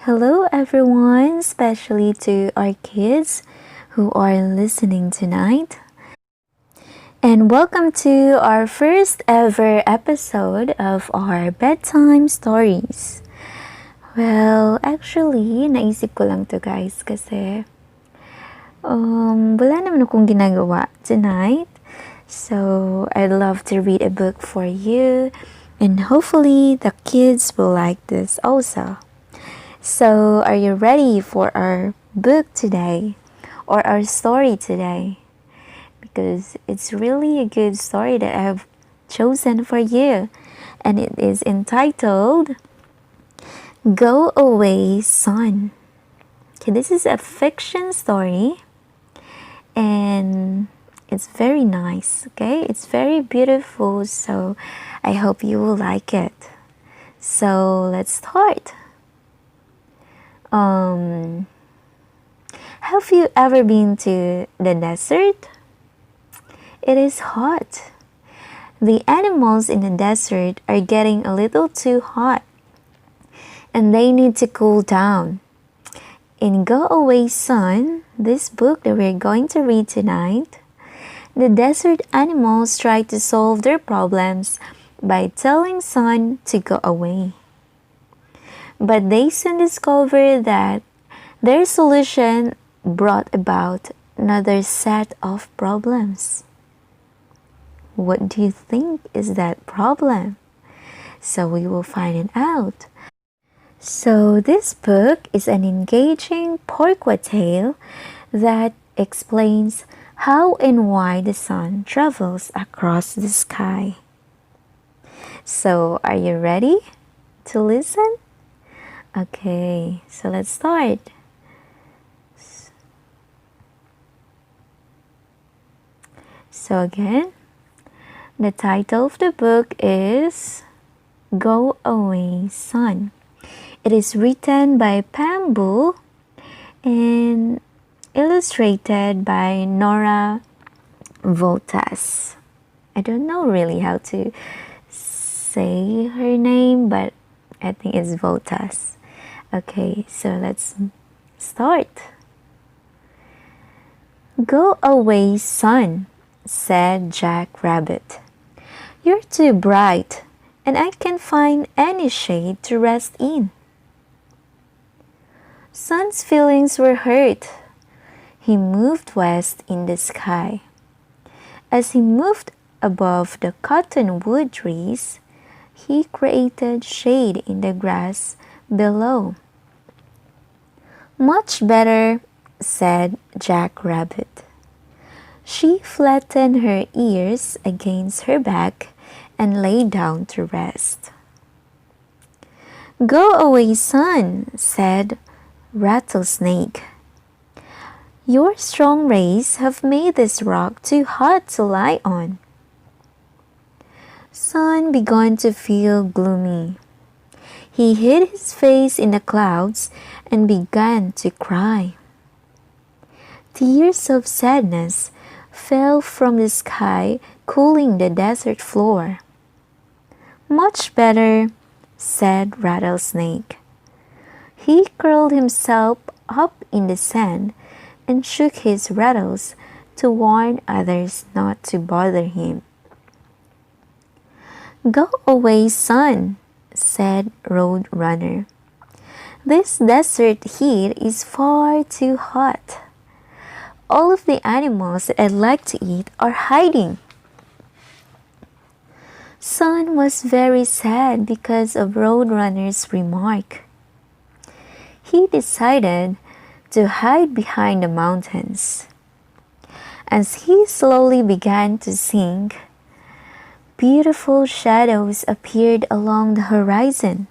Hello, everyone, especially to our kids who are listening tonight. And welcome to our first ever episode of our bedtime stories. Well, actually, naisip ko lang to guys kasi wala naman akong ginagawa tonight. So, I'd love to read a book for you and hopefully the kids will like this also. So, are you ready for our book today or our story today? Because it's really a good story that I've chosen for you, and it is entitled Go Away, Son. Okay, this is a fiction story, and it's very nice, okay? It's very beautiful, so I hope you will like it. So, let's start. Have you ever been to the desert? It is hot. The animals in the desert are getting a little too hot, and they need to cool down. In Go Away, Son, this book that we're going to read tonight, the desert animals try to solve their problems by telling Sun to go away. But they soon discover that their solution brought about another set of problems. What do you think is that problem? So we will find it out. So this book is an engaging portrait tale that explains how and why the sun travels across the sky. So are you ready to listen? Okay, so let's start. So again, the title of the book is Go Away, Son. It is written by Pam Bull and illustrated by Nora Voltas. I don't know really how to say her name, but I think it's Voltas. Okay, so let's start. Go away, son, said Jack Rabbit. You're too bright, and I can't find any shade to rest in. Sun's feelings were hurt. He moved west in the sky. As he moved above the cottonwood trees, he created shade in the grass below. Much better, said Jack Rabbit. She flattened her ears against her back and lay down to rest. Go away, son, said Rattlesnake. Your strong rays have made this rock too hot to lie on. Sun began to feel gloomy. He hid his face in the clouds and began to cry. Tears of sadness fell from the sky, cooling the desert floor. Much better, said Rattlesnake. He curled himself up in the sand and shook his rattles to warn others not to bother him. Go away, son, said Roadrunner. This desert heat is far too hot. All of the animals that I'd like to eat are hiding. Sun was very sad because of Roadrunner's remark. He decided to hide behind the mountains. As he slowly began to sink, beautiful shadows appeared along the horizon.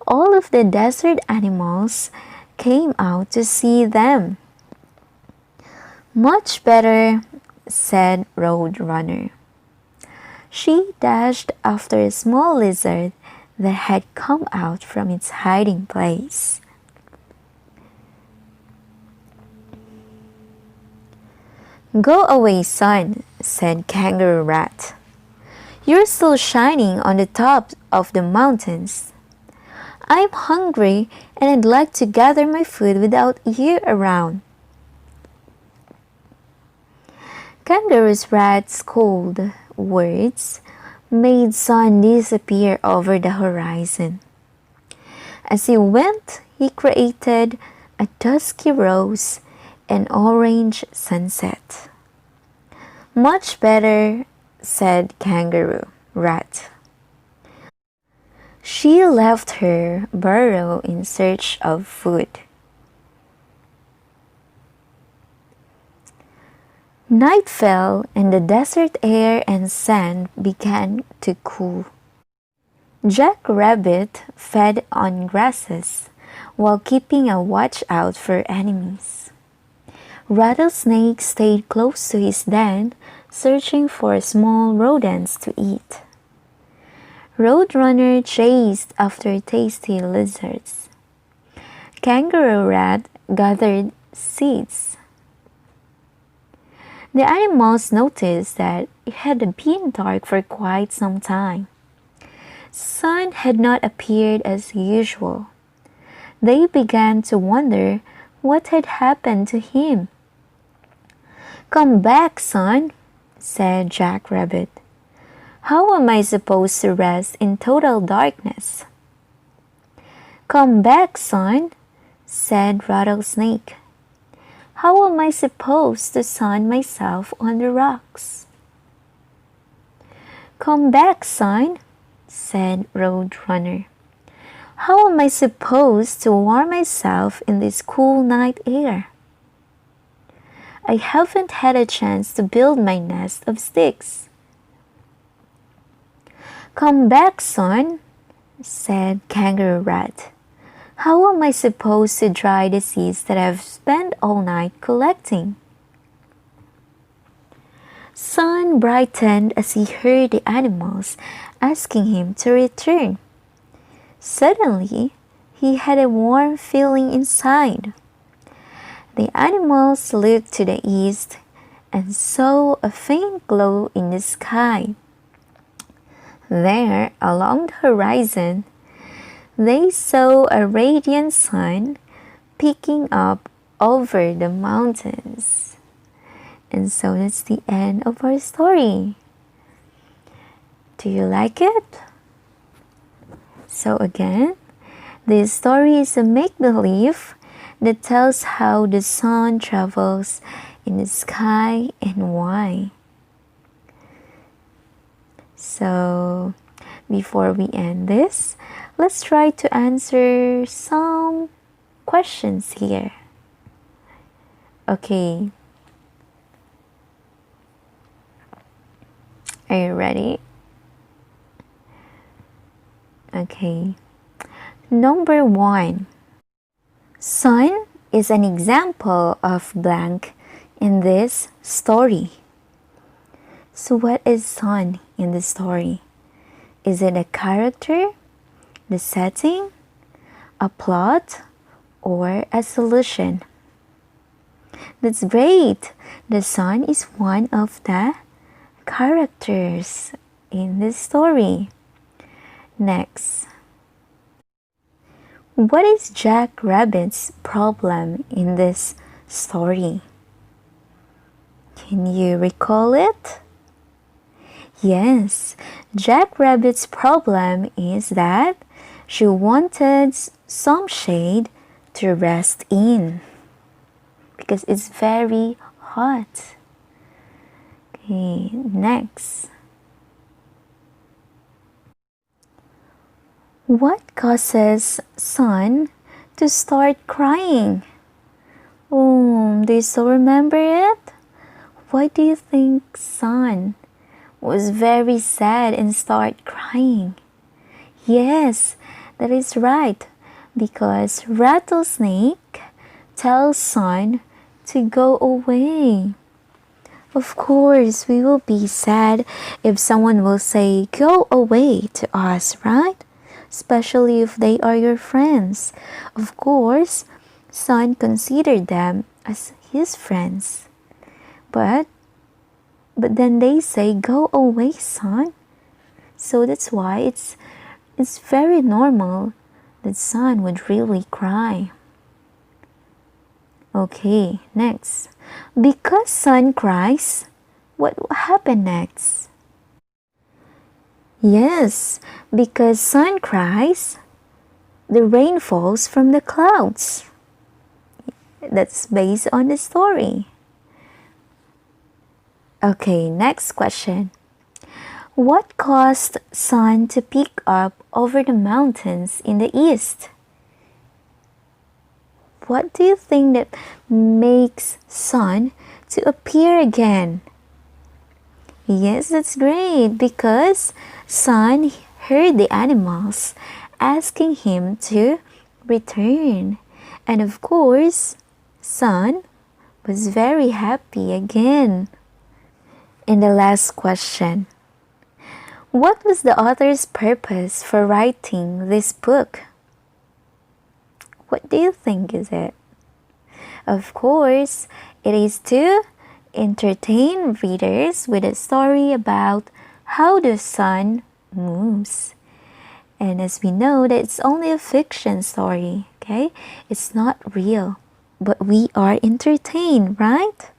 All of the desert animals came out to see them. Much better, said Roadrunner. She dashed after a small lizard that had come out from its hiding place. Go away, son, said Kangaroo Rat. You're still shining on the top of the mountains. I'm hungry and I'd like to gather my food without you around. Kangaroo's rat's cold words made sun disappear over the horizon. As he went, he created a dusky rose and orange sunset. Much better, said Kangaroo Rat. She left her burrow in search of food. Night fell and the desert air and sand began to cool. Jack Rabbit fed on grasses while keeping a watch out for enemies. Rattlesnake stayed close to his den, searching for small rodents to eat. Roadrunner chased after tasty lizards. Kangaroo Rat gathered seeds. The animals noticed that it had been dark for quite some time. Sun had not appeared as usual. They began to wonder what had happened to him. "Come back, Sun," said Jack Rabbit. "How am I supposed to rest in total darkness?" "Come back, Sun," said Rattlesnake. "How am I supposed to sun myself on the rocks?" "Come back, Sun," said Roadrunner. "How am I supposed to warm myself in this cool night air? I haven't had a chance to build my nest of sticks." "Come back, Sun," said Kangaroo Rat. "How am I supposed to dry the seeds that I've spent all night collecting?" Sun brightened as he heard the animals asking him to return. Suddenly, he had a warm feeling inside. The animals looked to the east and saw a faint glow in the sky. There, along the horizon, they saw a radiant sun peeking up over the mountains. And so that's the end of our story. Do you like it? So again, this story is a make-believe that tells how the sun travels in the sky and why. So before we end this, let's try to answer some questions here. Okay. Are you ready? Okay. Number 1. Sun is an example of blank in this story. So what is sun in the story? Is it a character, the setting, a plot, or a solution? That's great! The sun is one of the characters in this story. Next. What is Jack Rabbit's problem in this story? Can you recall it? Yes, Jack Rabbit's problem is that she wanted some shade to rest in because it's very hot. Okay, next. What causes Sun to start crying? Oh, do you still remember it? Why do you think Sun was very sad and start crying? Yes, that is right, because Rattlesnake tells Sun to go away. Of course, we will be sad if someone will say, "Go away" to us, right? Especially if they are your friends. Of course, Sun considered them as his friends. But then they say, "Go away, Sun." So that's why it's very normal the sun would really cry. Okay, next. Because sun cries, what will happen next? Yes, because sun cries, the rain falls from the clouds. That's based on the story. Okay, next question. What caused sun to peek up over the mountains in the east? What do you think that makes sun to appear again? Yes, that's great because sun heard the animals asking him to return. And of course, sun was very happy again. And the last question. What was the author's purpose for writing this book? What do you think is it? Of course, it is to entertain readers with a story about how the sun moves. And as we know, that it's only a fiction story, okay? It's not real, but we are entertained, right?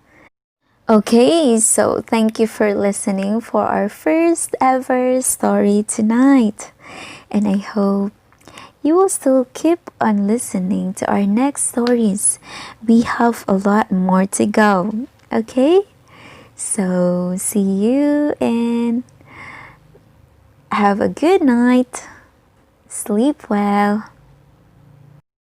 Okay, so thank you for listening for our first ever story tonight. And I hope you will still keep on listening to our next stories. We have a lot more to go, okay? So, see you and have a good night. Sleep well.